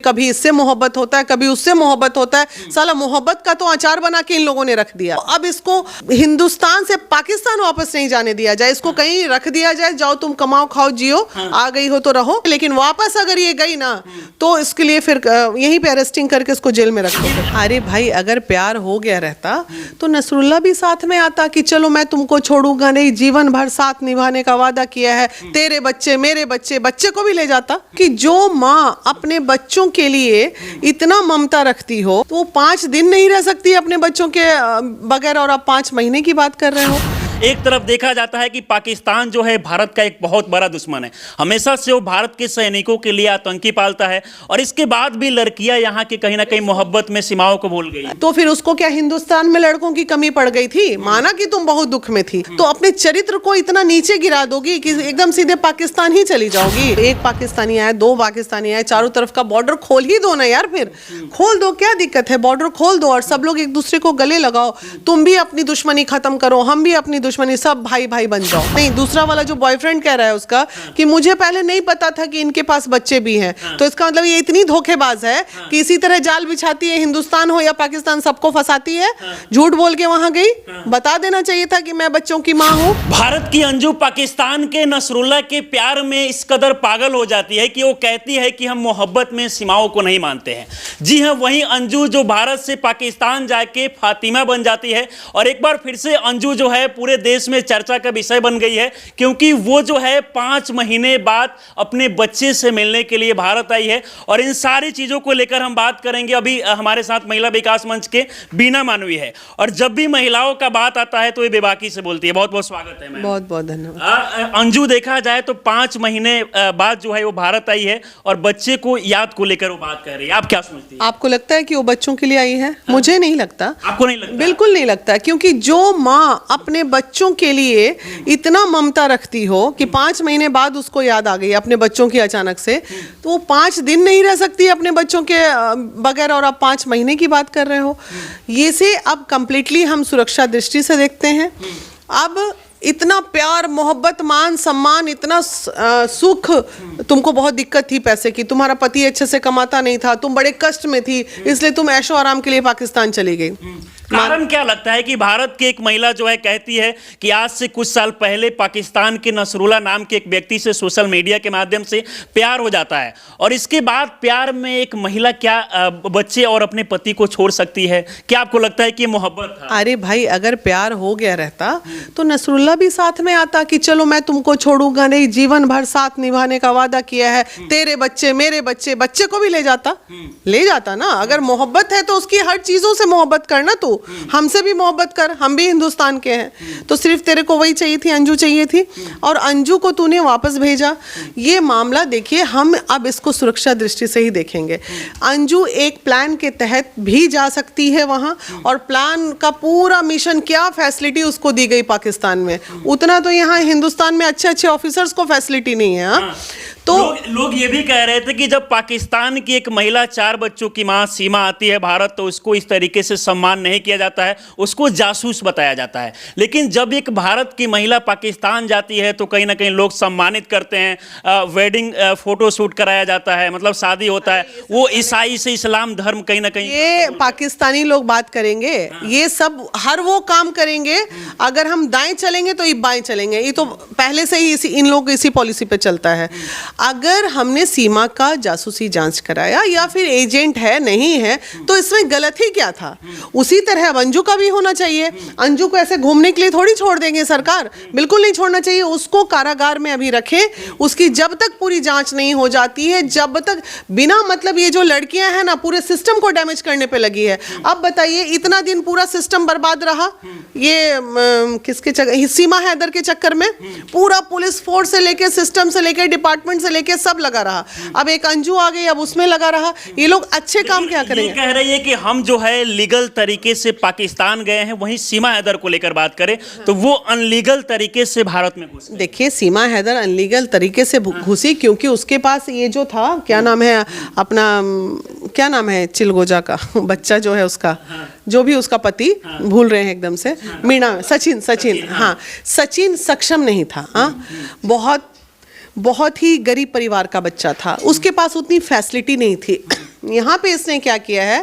कभी इससे मोहब्बत होता है, कभी उससे मोहब्बत होता है। साला मोहब्बत का तो अचार बना के इन लोगों ने रख दिया। अब इसको हिंदुस्तान से पाकिस्तान वापस नहीं जाने दिया जाए, इसको कहीं रख दिया जाए, जाओ तुम कमाओ खाओ जियो, आ गई हो तो रहो, लेकिन वापस अगर ये गई ना तो इसके लिए फिर यहीं पे अरेस्टिंग करके इसको जेल में रखो। अरे भाई, अगर प्यार हो गया रहता तो नसरुल्ला भी साथ में आता कि चलो मैं तुमको छोड़ूंगा नहीं, जीवन भर साथ निभाने का वादा किया है, तेरे बच्चे मेरे बच्चे, बच्चे को भी ले जाता। कि जो माँ अपने बच्चों के लिए इतना ममता रखती हो तो वो 5 दिन नहीं रह सकती अपने बच्चों के बगैर, और आप 5 महीने की बात कर रहे हो। एक तरफ देखा जाता है कि पाकिस्तान जो है भारत का एक बहुत बड़ा दुश्मन है, हमेशा से वो भारत के सैनिकों के लिए आतंकी पालता है, और इसके बाद भी लड़कियां यहाँ की कहीं ना कहीं मोहब्बत में सीमाओं को भूल गई। तो फिर उसको क्या हिंदुस्तान में लड़कों की कमी पड़ गई थी? माना कि तुम बहुत दुख में थी, तो अपने चरित्र को इतना नीचे गिरा दोगी कि एकदम सीधे पाकिस्तान ही चली जाओगी। एक पाकिस्तानी आए, 2 पाकिस्तानी आए, चारों तरफ का बॉर्डर खोल ही दो ना यार, फिर खोल दो, क्या दिक्कत है? बॉर्डर खोल दो और सब लोग एक दूसरे को गले लगाओ, तुम भी अपनी दुश्मनी खत्म करो, हम भी अपनी दुश्मनी, सब भाई भाई बन जाओ। नहीं, दूसरा वाला जो बॉयफ्रेंड कह रहा है उसका कि मुझे पहले नहीं पता था कि इनके पास बच्चे भी हैं, तो इसका मतलब ये इतनी धोखेबाज है कि इसी तरह जाल बिछाती है, हिंदुस्तान हो या पाकिस्तान सबको फंसाती है, झूठ बोल के वहां गई। बता देना चाहिए था कि मैं बच्चों की माँ हूँ। भारत की अंजू पाकिस्तान के नसरुल्ला के प्यार में इस कदर पागल हो जाती है कि वो कहती है कि हम मोहब्बत में सीमाओं को नहीं मानते हैं। जी हाँ, वही अंजू जो भारत से पाकिस्तान जाके फातिमा बन जाती है, और एक बार फिर से अंजू जो है पूरे देश में चर्चा का विषय बन गई है, क्योंकि वो जो है 5 महीने बाद अपने बच्चे से मिलने के लिए भारत आई है। और इन सारी चीजों को लेकर हम बात करेंगे। अभी हमारे साथ महिला विकास मंच के बीना मानवी है, और जब भी महिलाओं का बात आता है तो ये बेबाकी से बोलती है। बहुत बहुत स्वागत है। बहुत बहुत धन्यवाद। अंजू, देखा जाए तो 5 महीने बाद जो है वो भारत आई है और बच्चे को याद को लेकर वो बात कर रही है। आप क्या समझती है? आपको लगता है कि वो बच्चों के लिए आई है? मुझे नहीं लगता। आपको नहीं लगता? बिल्कुल नहीं लगता, क्योंकि जो माँ अपने बच्चों के लिए इतना ममता रखती हो कि 5 महीने बाद उसको याद आ गई अपने बच्चों की अचानक से, तो वो 5 दिन नहीं रह सकती अपने बच्चों के बगैर, और आप 5 महीने की बात कर रहे हो। ये से अब कंप्लीटली हम सुरक्षा दृष्टि से देखते हैं। अब इतना प्यार, मोहब्बत, मान सम्मान, इतना सुख, तुमको बहुत दिक्कत थी पैसे की, तुम्हारा पति अच्छे से कमाता नहीं था, तुम बड़े कष्ट में थी, इसलिए तुम ऐशो आराम के लिए पाकिस्तान चली गई। कारण क्या लगता है कि भारत की एक महिला जो है कहती है कि आज से कुछ साल पहले पाकिस्तान के नसरुल्ला नाम के एक व्यक्ति से सोशल मीडिया के माध्यम से प्यार हो जाता है, और इसके बाद प्यार में एक महिला क्या बच्चे और अपने पति को छोड़ सकती है? क्या आपको लगता है कि ये मोहब्बत था? अरे भाई, अगर प्यार हो गया रहता तो नसरुल्ला भी साथ में आता कि चलो मैं तुमको छोड़ूंगा नहीं, जीवन भर साथ निभाने का वादा किया है, तेरे बच्चे मेरे बच्चे, बच्चे को भी ले जाता। ले जाता ना। अगर मोहब्बत है तो उसकी हर चीजों से मोहब्बत करना, तू हमसे भी मोहब्बत कर, हम भी हिंदुस्तान के हैं। तो सिर्फ तेरे को वही चाहिए थी, अंजू चाहिए थी, और अंजू को तूने वापस भेजा। ये मामला देखिए, हम अब इसको सुरक्षा दृष्टि से ही देखेंगे। अंजू एक प्लान के तहत भी जा सकती है वहां, और प्लान का पूरा मिशन, क्या फैसिलिटी उसको दी गई पाकिस्तान में, उतना तो यहाँ हिंदुस्तान में अच्छे अच्छे ऑफिसर्स को फैसिलिटी नहीं है। हाँ? तो लोग ये भी कह रहे थे कि जब पाकिस्तान की एक महिला 4 बच्चों की मां सीमा आती है भारत, तो उसको इस तरीके से सम्मान नहीं किया जाता है, उसको जासूस बताया जाता है। लेकिन जब एक भारत की महिला पाकिस्तान जाती है तो कहीं ना कहीं लोग सम्मानित करते हैं, वेडिंग फोटो शूट कराया जाता है, मतलब शादी होता है। वो ईसाई से इस्लाम धर्म कहीं ना कहीं, ये पाकिस्तानी लोग बात करेंगे, ये सब हर वो काम करेंगे। अगर हम दाएं चलेंगे तो ये बाएं चलेंगे, ये तो पहले से ही इन लोग इसी पॉलिसी पे चलता है। अगर हमने सीमा का जासूसी जांच कराया या फिर एजेंट है नहीं है, तो इसमें गलत ही क्या था? उसी तरह अब अंजू का भी होना चाहिए। अंजू को ऐसे घूमने के लिए थोड़ी छोड़ देंगे सरकार, बिल्कुल नहीं छोड़ना चाहिए। उसको कारागार में अभी रखे, उसकी जब तक पूरी जांच नहीं हो जाती है, जब तक बिना मतलब ये जो लड़कियां हैं ना, पूरे सिस्टम को डैमेज करने पे लगी है। अब बताइए, इतना दिन पूरा सिस्टम बर्बाद रहा, ये किसके चक्कर, सीमा हैदर के चक्कर में पूरा पुलिस फोर्स से लेके, सिस्टम से लेके, डिपार्टमेंट से लेके सब लगा रहा। अब एक अंजू आ गई, अब उसमें लगा रहा। ये लोग अच्छे काम क्या करेंगे? ये कह रही है कि हम जो है लीगल तरीके से पाकिस्तान गए हैं, वहीं सीमा हैदर को लेकर बात करें तो वो अनलीगल तरीके से भारत में घुस गए। देखिए, सीमा हैदर अनलीगल तरीके से घुसी क्योंकि उसके पास ये जो था, क्या नाम है अपना, क्या नाम है चिलगोजा का बच्चा जो है उसका, जो भी उसका पति, भूल रहे हैं एकदम से, मीणा, सचिन, हाँ, सचिन सक्षम नहीं था। बहुत ही गरीब परिवार का बच्चा था, उसके पास उतनी फैसिलिटी नहीं थी यहाँ पे इसने क्या किया है,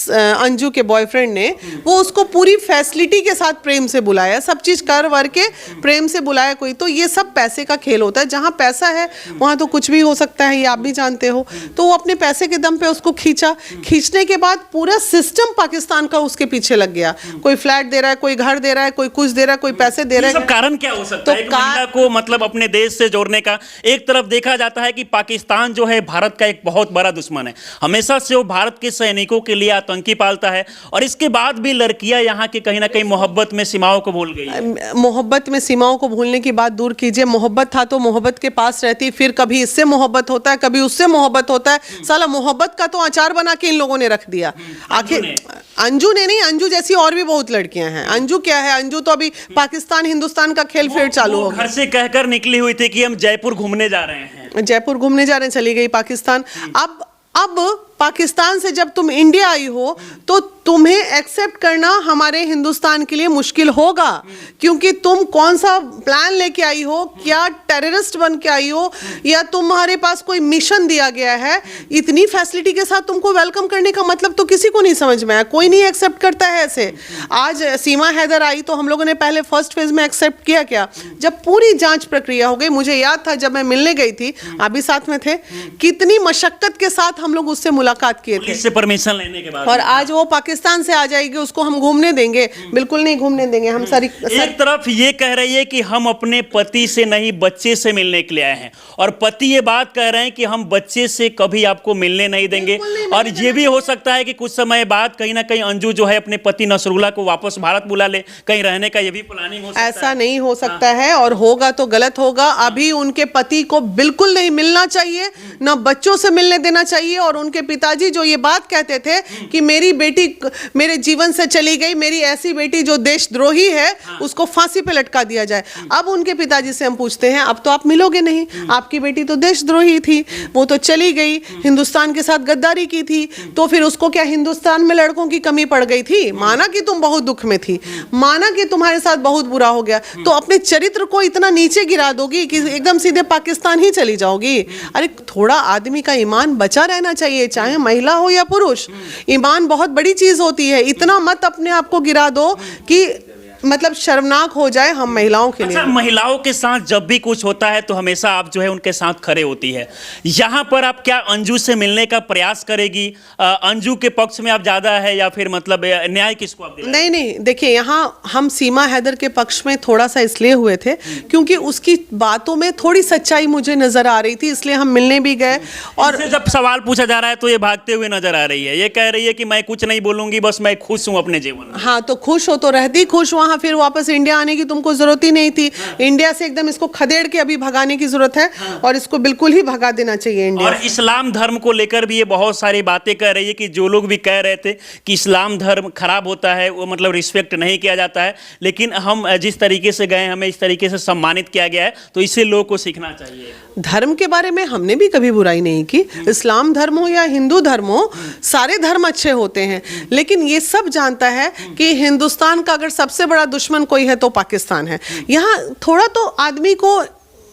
अंजू के बॉयफ्रेंड ने वो उसको पूरी फैसिलिटी के साथ प्रेम से बुलाया, सब चीज कर वर के प्रेम से बुलाया कोई। तो ये सब पैसे का खेल होता है, जहाँ पैसा है वहां तो कुछ भी हो सकता है, ये आप भी जानते हो। तो वो अपने पैसे के दम पे उसको खींचा, खींचने के बाद पूरा सिस्टम पाकिस्तान का उसके पीछे लग गया। कोई फ्लैट दे रहा है, कोई घर दे रहा है, कोई कुछ दे रहा है, कोई पैसे दे रहा है। सब कारण क्या हो सकता है एक महिला को मतलब अपने देश से जोड़ने का? एक तरफ देखा जाता है कि पाकिस्तान जो है भारत का एक बहुत बड़ा दुश्मन है, हमेशा से वो भारत के सैनिकों के लिए आतंकी पालता है, और इसके बाद भी लड़कियां यहाँ की कहीं ना कहीं मोहब्बत में सीमाओं को भूल गई है। मोहब्बत में सीमाओं को भूलने की बात दूर कीजिए, मोहब्बत था तो मोहब्बत के पास रहती, फिर कभी इससे मोहब्बत होता है, कभी उससे मोहब्बत होता है। साला मोहब्बत का तो अचार बना के इन लोगों ने रख दिया। आखिर अंजू ने नहीं, अंजू जैसी और भी बहुत लड़कियां हैं। अंजू क्या है, अंजू तो अभी पाकिस्तान हिंदुस्तान का खेल फिर चालू हो गया। घर से कहकर निकली हुई थी कि हम जयपुर घूमने जा रहे हैं, जयपुर घूमने जा रहे हैं, चली गई पाकिस्तान। अब पाकिस्तान से जब तुम इंडिया आई हो तो तुम्हें एक्सेप्ट करना हमारे हिंदुस्तान के लिए मुश्किल होगा, क्योंकि तुम कौन सा प्लान लेके आई हो, क्या टेररिस्ट बन के आई हो, या तुम्हारे पास कोई मिशन दिया गया है। इतनी फैसिलिटी के साथ तुमको वेलकम करने का मतलब तो किसी को नहीं समझ में आया, कोई नहीं एक्सेप्ट करता है ऐसे। आज सीमा हैदर आई तो हम लोगों ने पहले फर्स्ट फेज में एक्सेप्ट किया क्या, जब पूरी जांच प्रक्रिया हो गई। मुझे याद था जब मैं मिलने गई थी, आप भी साथ में थे, कितनी मशक्कत के साथ हम लोग उससे मुलाकात किए थे, इससे परमिशन लेने के बाद। और आज वो पाकिस्तान से आ जाएगी, उसको हम घूमने देंगे? बिल्कुल नहीं घूमने देंगे हम। एक तरफ ये कह रही है कि हम अपने पति से नहीं बच्चे से मिलने के लिए आए हैं, और पति ये बात कह रहे हैं कि हम बच्चे से कभी आपको मिलने नहीं देंगे। और ये भी हो सकता है कि कुछ समय बाद कहीं ना कहीं अंजू जो है अपने पति नसरुल्लाह को वापस भारत बुला ले, कहीं रहने का ये भी प्लानिंग हो सकता है। ऐसा नहीं हो सकता है, और होगा तो गलत होगा। अभी उनके पति को बिल्कुल नहीं मिलना चाहिए, ना बच्चों से मिलने देना चाहिए। और उनके पिताजी जो ये बात कहते थे कि मेरी बेटी मेरे जीवन से चली गई, मेरी ऐसी बेटी जो देशद्रोही है, उसको फांसी पे लटका दिया जाए। अब उनके पिताजी से हम पूछते हैं, अब तो आप मिलोगे नहीं, आपकी बेटी तो देशद्रोही थी, वो तो चली गई, हिंदुस्तान के साथ गद्दारी की थी, तो फिर उसको क्या हिंदुस्तान में लड़कों की कमी पड़ गई थी? माना कि तुम बहुत दुख में थी, माना कि तुम्हारे साथ बहुत बुरा हो गया, तो अपने चरित्र को इतना नीचे गिरा दोगी कि एकदम सीधे पाकिस्तान ही चली जाओगी? अरे थोड़ा आदमी का ईमान बचा रहना चाहिए, चाहे महिला हो या पुरुष। ईमान बहुत बड़ी चीज होती है, इतना मत अपने आप को गिरा दो कि मतलब शर्मनाक हो जाए हम महिलाओं के लिए। अच्छा, महिलाओं के साथ जब भी कुछ होता है तो हमेशा आप जो है उनके साथ खड़े होती है। यहाँ पर आप क्या अंजू से मिलने का प्रयास करेगी? अंजू के पक्ष में आप ज्यादा है या फिर मतलब न्याय किसको आप दिलाएंगे? नहीं, देखिए यहाँ हम सीमा हैदर के पक्ष में थोड़ा सा इसलिए हुए थे क्योंकि उसकी बातों में थोड़ी सच्चाई मुझे नजर आ रही थी, इसलिए हम मिलने भी गए। और जब सवाल पूछा जा रहा है तो ये भागते हुए नजर आ रही है, ये कह रही है कि मैं कुछ नहीं बोलूंगी, बस मैं खुश हूँ अपने जीवन में। हाँ, तो खुश हो तो रहती खुश, वहां फिर वापस इंडिया आने की तुमको जरूरत ही नहीं थी। इंडिया से एकदम इसको खदेड़ के अभी भगाने की जरूरत है, और इसको बिल्कुल ही भगा देना चाहिए इंडिया। और इस्लाम धर्म को लेकर भी ये बहुत सारी बातें कह रही है कि जो लोग भी कह रहे थे कि इस्लाम धर्म खराब होता है, वो मतलब रिस्पेक्ट नहीं किया जाता है, लेकिन हम जिस तरीके से गए हमें इस तरीके से सम्मानित किया गया है, तो इससे लोगों को सीखना चाहिए। धर्म के बारे में हमने भी कभी बुराई नहीं की, इस्लाम धर्म हो या हिंदू धर्म हो, सारे धर्म अच्छे होते हैं। लेकिन ये सब जानता है कि हिंदुस्तान का अगर सबसे बड़ा दुश्मन कोई है तो पाकिस्तान है। यहाँ थोड़ा तो आदमी को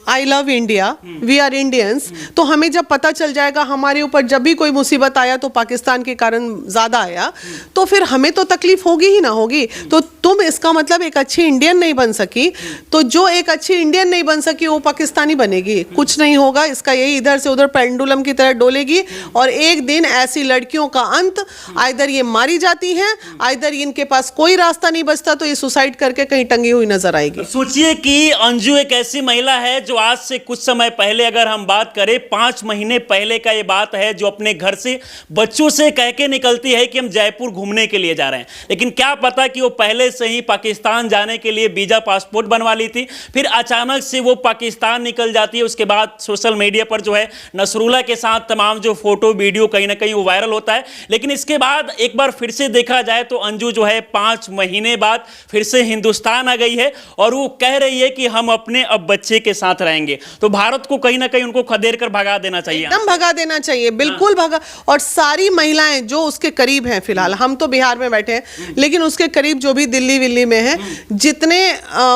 I love India, we are Indians, तो हमें जब पता चल जाएगा हमारे ऊपर जब भी कोई मुसीबत आया तो पाकिस्तान के कारण ज़्यादा आया, तो फिर हमें तो तकलीफ होगी ही ना होगी। तो तुम इसका मतलब एक अच्छी इंडियन नहीं बन सकी, तो जो एक अच्छी इंडियन नहीं बन सकी वो पाकिस्तानी बनेगी, कुछ नहीं होगा। इसका यही इधर से उधर पेंडुलम की तरह डोलेगी, और एक दिन ऐसी लड़कियों का अंत, आइदर ये मारी जाती हैं, आइदर इनके पास कोई रास्ता नहीं बचता तो ये सुसाइड करके कहीं टंगी हुई नजर आएगी। सोचिए कि अंजू एक ऐसी महिला है जो आज से कुछ समय पहले, अगर हम बात करें 5 महीने पहले का ये बात है, जो अपने घर से बच्चों से कह के निकलती है कि हम जयपुर घूमने के लिए जा रहे हैं, लेकिन क्या पता कि वो पहले से ही पाकिस्तान जाने के लिए वीजा पासपोर्ट बनवा ली थी। फिर अचानक से वो पाकिस्तान निकल जाती है। उसके बाद सोशल मीडिया पर जो है नसरुल्लाह के साथ तमाम जो फोटो वीडियो कहीं ना कहीं वो वायरल होता है, लेकिन इसके बाद एक बार फिर से देखा जाए तो अंजू जो है 5 महीने बाद फिर से हिंदुस्तान आ गई है, और वो कह रही है कि हम अपने अब बच्चे के साथ साथ रहेंगे, तो भारत को कहीं ना कहीं उनको खदेड़ कर भगा देना चाहिए। एकदम भगा देना चाहिए, बिल्कुल भगा। और सारी महिलाएं जो उसके करीब हैं, फिलहाल हम तो बिहार में बैठे हैं, लेकिन उसके करीब जो भी दिल्ली विल्ली में है, जितने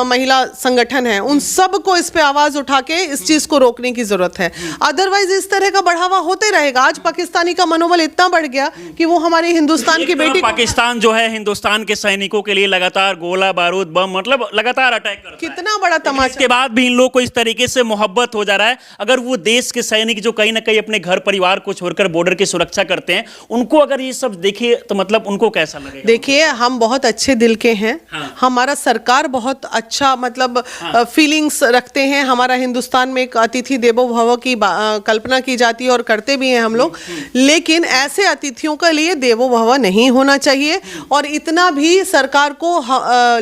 महिला संगठन हैं, उन सबको इस पे आवाज उठा के इस चीज को रोकने की जरूरत है। अदरवाइज इस तरह का बढ़ावा होते रहेगा। आज पाकिस्तानी का मनोबल इतना बढ़ गया कि वो हमारे हिंदुस्तान की बेटी पाकिस्तान जो है हिंदुस्तान के सैनिकों के लिए लगातार गोला बारूद बम मतलब लगातार अटैक करता है। कितना बड़ा तमाशा। इसके बाद भी इन लोगों को इस तरीके से मोहब्बत हो जा रहा है। अगर वो देश के सैनिक जो कहीं ना कहीं अपने घर परिवार को छोड़कर बॉर्डर की सुरक्षा करते हैं, उनको अगर ये सब देखे तो मतलब उनको कैसा लगेगा? देखिए, हम बहुत अच्छे दिल के हैं। हमारा सरकार बहुत अच्छा मतलब फीलिंग्स रखते हैं। हमारा हिंदुस्तान में एक अतिथि देवो भव की कल्पना की जाती है और करते भी हैं हम लोग। लेकिन ऐसे अतिथियों के लिए देवो भव नहीं होना चाहिए और इतना भी सरकार को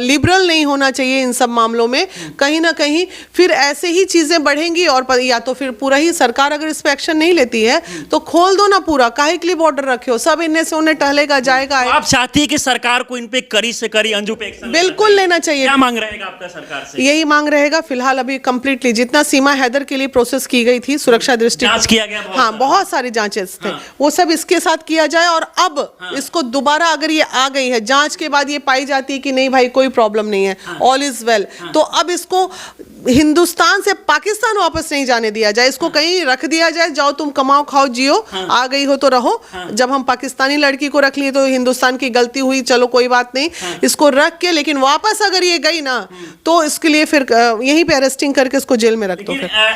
लिबरल नहीं होना चाहिए इन सब मामलों में। कहीं ना कहीं फिर ऐसे ही चीजें बढ़ेंगी और या तो फिर पूरा ही सरकार अगर इस पे एक्शन नहीं लेती है तो खोल दो ना पूरा, काहे के लिए बॉर्डर रखे हो? सब इनने से उन्हें टहलेगा जाएगा। आप चाहती है कि सरकार को इन पे कड़ी से कड़ी अंजू पे एक्शन बिल्कुल लेना चाहिए। क्या मांग रहेगा आपका सरकार से? यही मांग रहेगा फिलहाल। अभी कंप्लीटली जितना सीमा हैदर के लिए प्रोसेस की गई थी सुरक्षा दृष्टि, जांच किया गया, हाँ बहुत सारी जांचेस थे, वो सब इसके साथ किया जाए। और अब इसको दोबारा अगर ये आ गई है, जांच के बाद ये पाई जाती है कि नहीं भाई कोई प्रॉब्लम नहीं है, ऑल इज वेल, तो अब इसको हिंदुस्तान से पाकिस्तान वापस नहीं जाने दिया जाए। इसको कहीं रख दिया जाए, जाओ तुम कमाओ खाओ जियो, आ गई हो तो रहो। जब हम पाकिस्तानी लड़की को रख लिए तो हिंदुस्तान की गलती हुई, चलो कोई बात नहीं, इसको रख के, लेकिन वापस अगर ये गई ना तो इसके लिए फिर यहीं पे अरेस्टिंग करके इसको जेल में रख दो।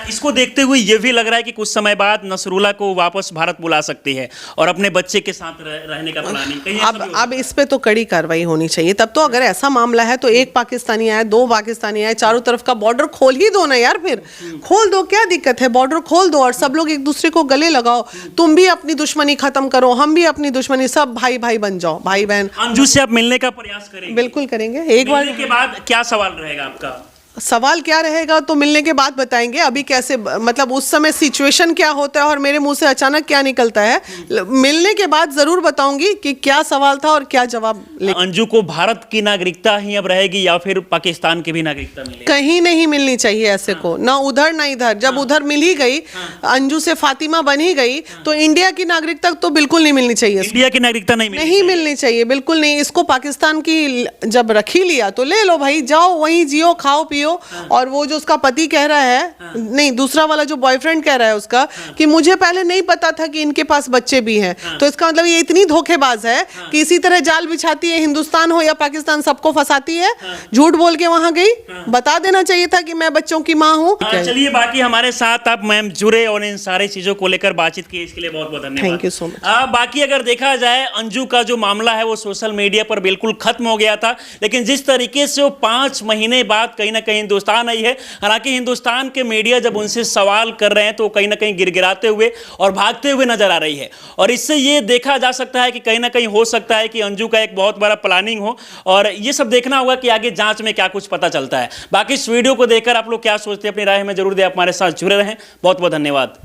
इसको देखते हुए ये भी लग रहा है कि कुछ समय बाद नसरुल्ला को वापस भारत बुला सकती है और अपने बच्चे के साथ रहने का प्लानिंग कहीं अब इस पे तो कड़ी कार्रवाई होनी चाहिए। तब तो अगर ऐसा मामला है तो एक पाकिस्तानी आए, दो पाकिस्तानी आए, चारों तरफ का बॉर्डर खोल ही दो ना यार, फिर खोल दो, क्या दिक्कत है? बॉर्डर खोल दो और सब लोग एक दूसरे को गले लगाओ। तुम भी अपनी दुश्मनी खत्म करो, हम भी अपनी दुश्मनी, सब भाई भाई बन जाओ, भाई बहन। अंजू से आप मिलने का प्रयास करेंगे? बिल्कुल करेंगे। एक बार के बाद क्या सवाल रहेगा आपका? सवाल क्या रहेगा तो मिलने के बाद बताएंगे। अभी कैसे मतलब उस समय सिचुएशन क्या होता है और मेरे मुंह से अचानक क्या निकलता है, मिलने के बाद जरूर बताऊंगी कि क्या सवाल था और क्या जवाब। अंजू को भारत की नागरिकता ही अब रहेगी या फिर पाकिस्तान की भी नागरिकता मिलेगी? कहीं नहीं मिलनी चाहिए ऐसे को, ना उधर ना इधर। जब उधर मिल ही गई, अंजू से फातिमा बन ही गई, तो इंडिया की नागरिकता तो बिल्कुल नहीं मिलनी चाहिए। इंडिया की नागरिकता नहीं मिलनी चाहिए, बिल्कुल नहीं। इसको पाकिस्तान की जब रख ही लिया तो ले लो भाई, जाओ वहीं जियो खाओ पियो। और वो जो उसका पति कह रहा है, नहीं दूसरा वाला जो बॉयफ्रेंड कह रहा है उसका, कि मुझे पहले नहीं पता था कि इनके पास बच्चे भी हैं, तो इसका मतलब ये इतनी धोखेबाज है कि इसी तरह जाल बिछाती है, हिंदुस्तान हो या पाकिस्तान सबको फंसाती है, झूठ बोल के वहां गई। बता देना चाहिए था कि मैं बच्चों की माँ हूँ। चलिए, बाकी हमारे साथ आप मैम जुड़े और इन सारी चीजों को लेकर बातचीत की, इसके लिए बहुत बहुत धन्यवाद। Thank you so much. बाकी अगर देखा जाए, अंजू का जो मामला है वो सोशल मीडिया पर बिल्कुल खत्म हो गया था, लेकिन जिस तरीके से वो 5 महीने बाद कहीं ना कहीं हिंदुस्तान आई है, हालांकि हिंदुस्तान के मीडिया जब उनसे सवाल कर रहे हैं तो कहीं ना कहीं गिड़गिड़ाते हुए और भागते हुए नजर आ रही है। और इससे ये देखा जा सकता है कि कहीं ना कहीं हो सकता है कि अंजू का एक बहुत बड़ा प्लानिंग हो, और ये सब देखना होगा कि आगे जांच में क्या कुछ पता चलता है। बाकी इस वीडियो को देखकर आप लोग क्या सोचते हैं, अपनी राय हमें जरूर दें। आप हमारे साथ जुड़े रहें। बहुत बहुत धन्यवाद।